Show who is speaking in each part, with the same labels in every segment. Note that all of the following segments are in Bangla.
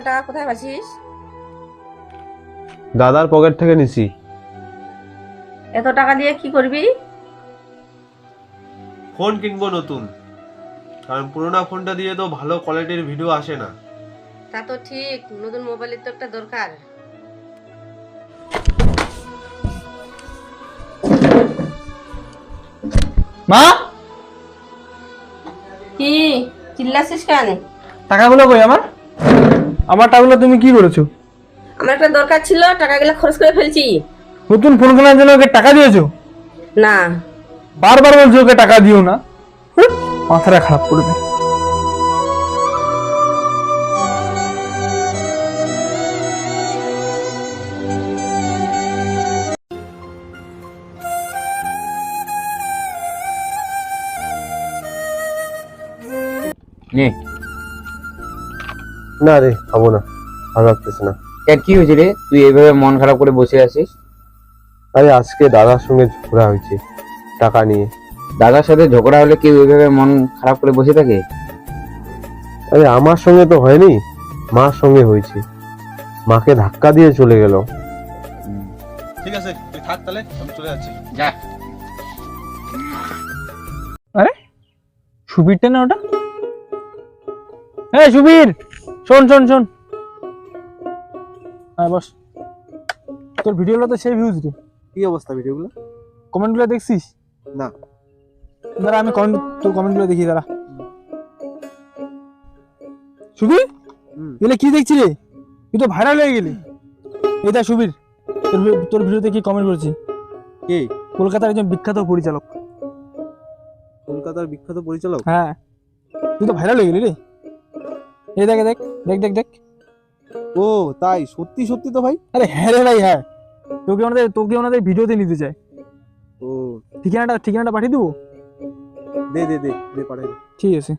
Speaker 1: টাকা কোথায় পাচ্ছিস?
Speaker 2: দাদার পকেট থেকে নিছি।
Speaker 1: এত টাকা দিয়ে কি করবি?
Speaker 2: ফোন কিনবো নতুন, কারণ পুরোনো ফোনটা দিয়ে তো ভালো কোয়ালিটির ভিডিও আসে না।
Speaker 1: তা তো ঠিক, নতুন মোবাইলের তো একটা দরকার।
Speaker 3: মা,
Speaker 1: কি চিল্লাছিস কেন?
Speaker 3: টাকাগুলো কই আমার? আমার টাকাগুলো তুমি কি করেছো?
Speaker 1: আমার একটা দরকার ছিল, টাকাগুলো খরচ করে ফেলছি।
Speaker 3: নতুন ফোন কেনার জন্য ওকে টাকা দিয়েছো?
Speaker 1: না,
Speaker 3: বারবার বলছো ওকে টাকা দিও না। মাথাটা খারাপ করে দেয়।
Speaker 4: নে
Speaker 2: না রে, খাবো না, ভালো লাগতেছে না।
Speaker 4: কেন, কি হয়েছে রে? তুই এইভাবে মন খারাপ করে বসে আছিস?
Speaker 2: আরে আজকে দাদার সঙ্গে ঝগড়া হয়েছে টাকা নিয়ে।
Speaker 4: দাদার সাথে ঝগড়া হলে কেউ এইভাবে মন খারাপ করে বসে থাকে?
Speaker 2: আরে আমার সঙ্গে তো হয়নি, মার সঙ্গে হয়েছে। মাকে ধাক্কা দিয়ে চলে গেল। ঠিক আছে, তুই থাক তাহলে, আমি চলে যাচ্ছি।
Speaker 4: যা।
Speaker 3: আরে সুবীরটা না ওটা? হ্যাঁ সুবীর, শোন শোন শোন। হ্যাঁ বস। তোর ভিডিওগুলো তো সেই ভিউজ রে।
Speaker 2: কি অবস্থা ভিডিওগুলো?
Speaker 3: কমেন্টগুলো দেখছিস?
Speaker 2: না।
Speaker 3: দাঁড়া আমি তোর কমেন্টগুলো দেখি, দাঁড়া। সুবীর, এগুলো কি দেখছি রে? তুই তো ভাইরাল হয়ে গেলি। এটা সুবীর, তোর ভিডিওতে কি কমেন্ট করেছি?
Speaker 2: কে?
Speaker 3: কলকাতার একজন বিখ্যাত পরিচালক।
Speaker 2: কলকাতার বিখ্যাত পরিচালক?
Speaker 3: হ্যাঁ, তুই তো ভাইরাল হয়ে গেলি রে। এই দেখ দেখ দেখ দেখ দেখ।
Speaker 2: ও তাই? সত্যি সত্যি তো ভাই?
Speaker 3: আরে হ্যাঁ রে ভাই, হ্যাঁ। তোকে ওনাদের ভিডিওতে নিতে চায়।
Speaker 2: ও,
Speaker 3: ঠিকানাটা পাঠিয়ে দেবো।
Speaker 2: দে দে দে দে, পাঠাই দে।
Speaker 3: ঠিক আছে।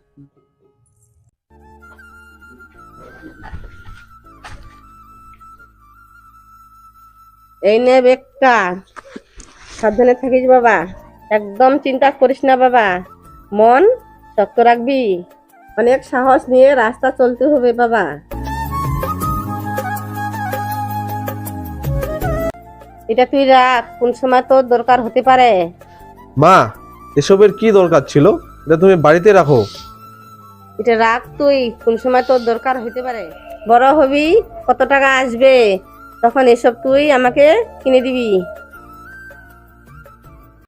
Speaker 1: এই নে বেকা, সাবধানে থাকিস বাবা, একদম চিন্তা করিস না বাবা, মন শক্ত রাখবি, অনেক সাহস নিয়ে রাস্তা চলতে হবে বাবা। এটা তুই রাখ, কোন সময় তোর দরকার হতে পারে।
Speaker 2: মা, এসবের কি দরকার ছিল? এটা তুমি বাড়িতে রাখো।
Speaker 1: এটা রাখ তুই, কোন সময় তোর দরকার হতে পারে। বড় হবি, কত টাকা আসবে, তখন এসব তুই আমাকে কিনে দিবি।